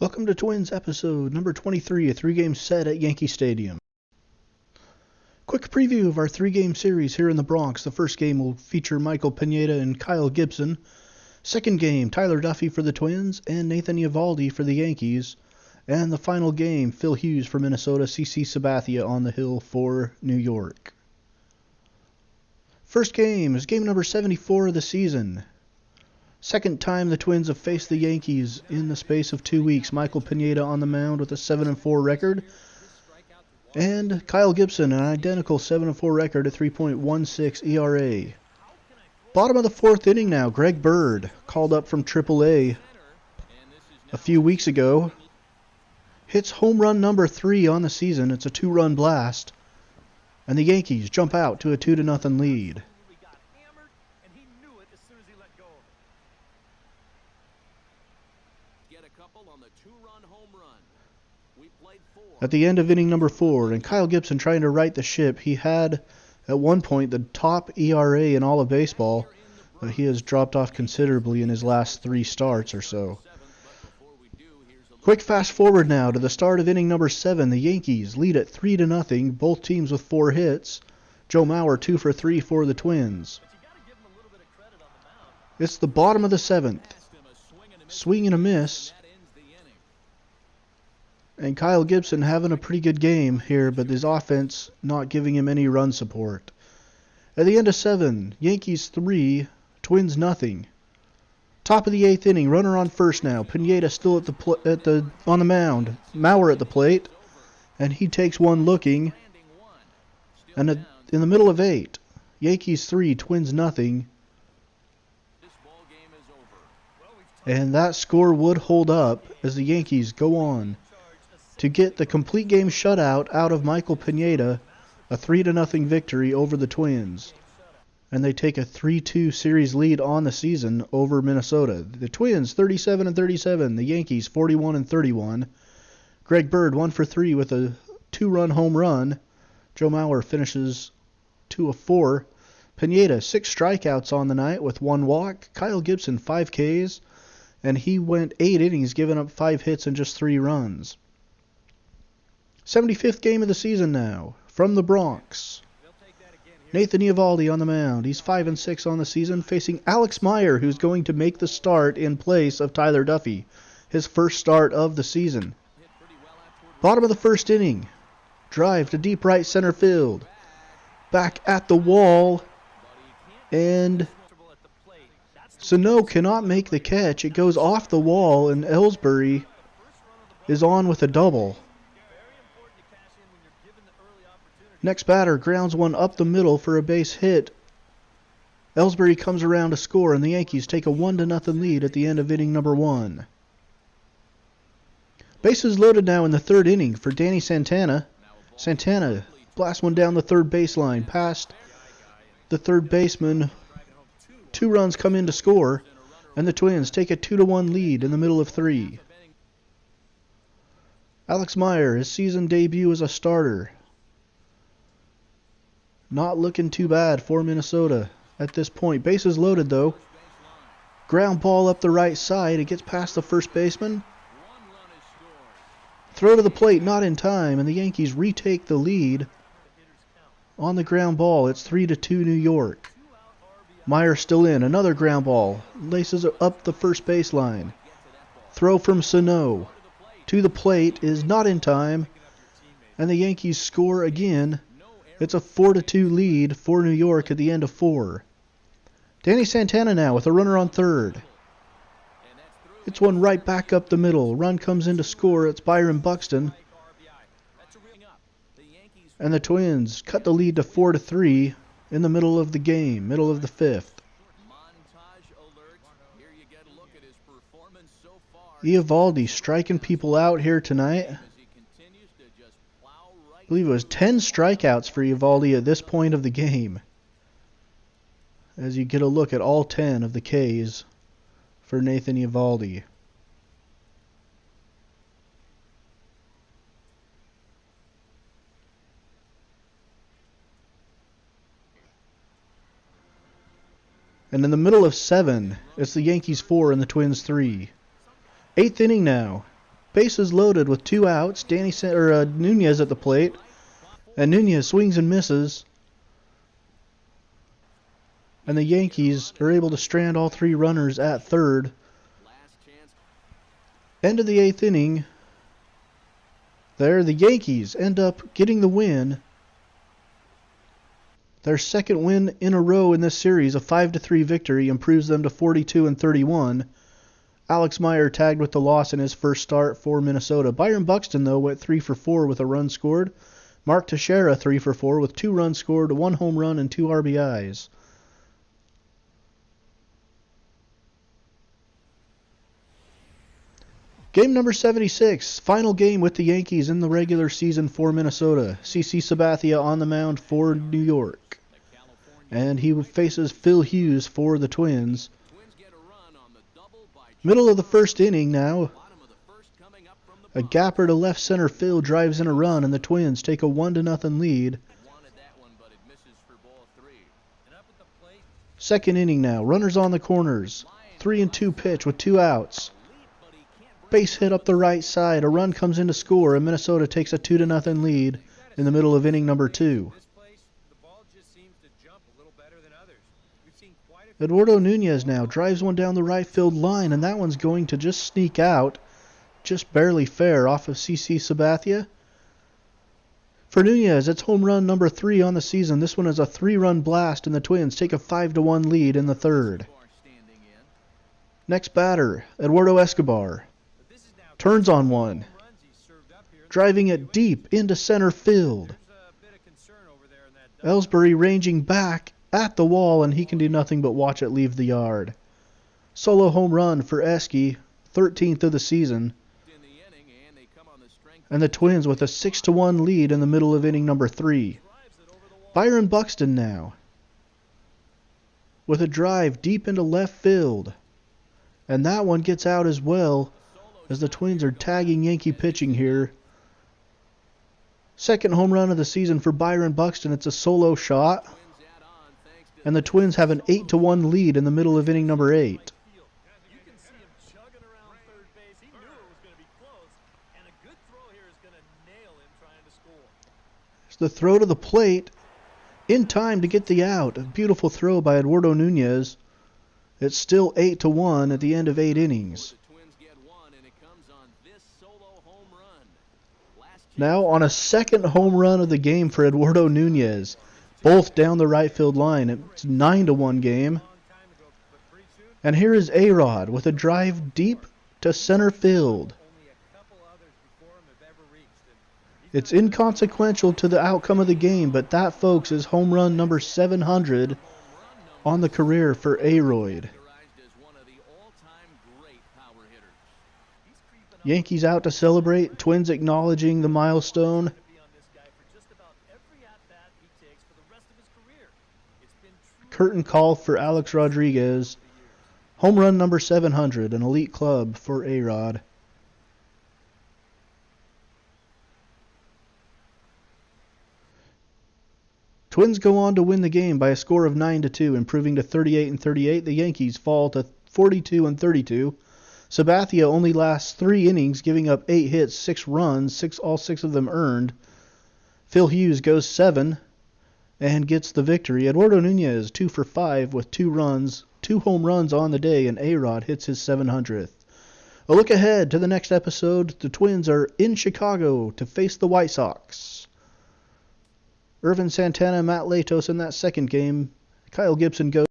Welcome to Twins episode number 23, a three-game set at Yankee Stadium. Quick preview of our three-game series here in the Bronx. The first game will feature Michael Pineda and Kyle Gibson. Second game, Tyler Duffey for the Twins and Nathan Eovaldi for the Yankees. And the final game, Phil Hughes for Minnesota, CC Sabathia on the hill for New York. First game is game number 74 of the season. Second time the Twins have faced the Yankees in the space of 2 weeks. Michael Pineda on the mound with a 7-4 record. And Kyle Gibson, an identical 7-4 record at 3.16 ERA. Bottom of the fourth inning now. Greg Bird, called up from AAA a few weeks ago, hits home run number 3 on the season. It's a 2-run blast. And the Yankees jump out to a 2-0 lead. At the end of inning number 4, and Kyle Gibson trying to right the ship. He had, at one point, the top ERA in all of baseball, but he has dropped off considerably in his last 3 starts or so. Quick fast forward now to the start of inning number 7. The Yankees lead at 3-0, both teams with 4 hits. Joe Mauer 2 for 3 for the Twins. It's the bottom of the 7th. Swing and a miss. And Kyle Gibson having a pretty good game here, but his offense not giving him any run support. At the end of 7, Yankees 3, Twins nothing. Top of the 8th inning, runner on first now. Pineda still on the mound. Mauer at the plate, and he takes one looking. And in the middle of 8, Yankees 3, Twins nothing. And that score would hold up as the Yankees go on to get the complete game shutout out of Michael Pineda, a 3-0 victory over the Twins. And they take a 3-2 series lead on the season over Minnesota. The Twins 37-37, the Yankees 41-31. Greg Bird 1 for 3 with a 2-run home run. Joe Mauer finishes 2 of 4. Pineda 6 strikeouts on the night with 1 walk. Kyle Gibson 5 Ks, and he went 8 innings, giving up 5 hits and just 3 runs. 75th game of the season now, from the Bronx. Nathan Eovaldi on the mound. He's 5-6 on the season, facing Alex Meyer, who's going to make the start in place of Tyler Duffey, his first start of the season. Bottom of the first inning. Drive to deep right center field. Back at the wall. And Sano cannot make the catch. It goes off the wall, and Ellsbury is on with a double. Next batter grounds one up the middle for a base hit. Ellsbury comes around to score, and the Yankees take a 1-0 lead at the end of inning number 1. Bases loaded now in the 3rd inning for Danny Santana. Santana blasts one down the 3rd baseline past the 3rd baseman. 2 runs come in to score, and the Twins take a 2-1 lead in the middle of 3. Alex Meyer, his season debut as a starter. Not looking too bad for Minnesota at this point. Bases loaded, though. Ground ball up the right side. It gets past the first baseman. Throw to the plate, not in time, and the Yankees retake the lead on the ground ball. It's 3-2 New York. Meyer still in. Another ground ball. Laces up the first baseline. Throw from Sano to the plate is not in time, and the Yankees score again. It's a 4-2 lead for New York at the end of 4. Danny Santana now with a runner on 3rd. It's one right back up the middle. Run comes in to score. It's Byron Buxton. And the Twins cut the lead to 4-3 in the middle of the game, middle of the 5th. Eovaldi striking people out here tonight. I believe it was 10 strikeouts for Eovaldi at this point of the game, as you get a look at all 10 of the Ks for Nathan Eovaldi. And in the middle of 7, it's the Yankees 4 and the Twins 3. 8th inning now. Bases loaded with 2 outs. Nunez at the plate. And Nunez swings and misses. And the Yankees are able to strand all 3 runners at third. End of the 8th inning. There, the Yankees end up getting the win. Their second win in a row in this series, a 5-3 victory, improves them to 42-31. Alex Meyer tagged with the loss in his first start for Minnesota. Byron Buxton, though, went 3 for 4 with a run scored. Mark Teixeira 3 for 4 with 2 runs scored, 1 home run, and 2 RBIs. Game number 76, final game with the Yankees in the regular season for Minnesota. CC Sabathia on the mound for New York. And he faces Phil Hughes for the Twins. Middle of the first inning now. A gapper to left center field drives in a run, and the Twins take a 1-0 lead. Second inning now. Runners on the corners. 3-2 pitch with 2 outs. Base hit up the right side. A run comes in to score, and Minnesota takes a 2-0 lead in the middle of inning number 2. Eduardo Nunez now drives one down the right field line, and that one's going to just sneak out, just barely fair off of CC Sabathia. For Nunez, it's home run number 3 on the season. This one is a 3-run blast, and the Twins take a 5-1 lead in the third. Next batter, Eduardo Escobar. Turns on one, driving it deep into center field. Ellsbury ranging back at the wall, and he can do nothing but watch it leave the yard. Solo home run for Esky, 13th of the season. And the Twins with a 6-1 lead in the middle of inning number 3. Byron Buxton now, with a drive deep into left field. And that one gets out as well, as the Twins are tagging Yankee pitching here. Second home run of the season for Byron Buxton. It's a solo shot. And the Twins have an 8-1 lead in the middle of inning number 8. It's the throw to the plate in time to get the out. A beautiful throw by Eduardo Nunez. It's still 8-1 at the end of 8 innings. Now on a second home run of the game for Eduardo Nunez. Both down the right field line. It's 9-1 game. And here is A-Rod with a drive deep to center field. It's inconsequential to the outcome of the game, but that, folks, is home run number 700 on the career for A-Rod. Yankees out to celebrate. Twins acknowledging the milestone. Curtain call for Alex Rodriguez. Home run number 700, an elite club for A-Rod. Twins go on to win the game by a score of 9-2, improving to 38-38. The Yankees fall to 42-32. Sabathia only lasts 3 innings, giving up 8 hits, 6 runs, all 6 of them earned. Phil Hughes goes 7 and gets the victory. Eduardo Nunez 2 for 5 with 2 runs, 2 home runs on the day, and A-Rod hits his 700th. A look ahead to the next episode. The Twins are in Chicago to face the White Sox. Irvin Santana, Matt Latos in that second game. Kyle Gibson goes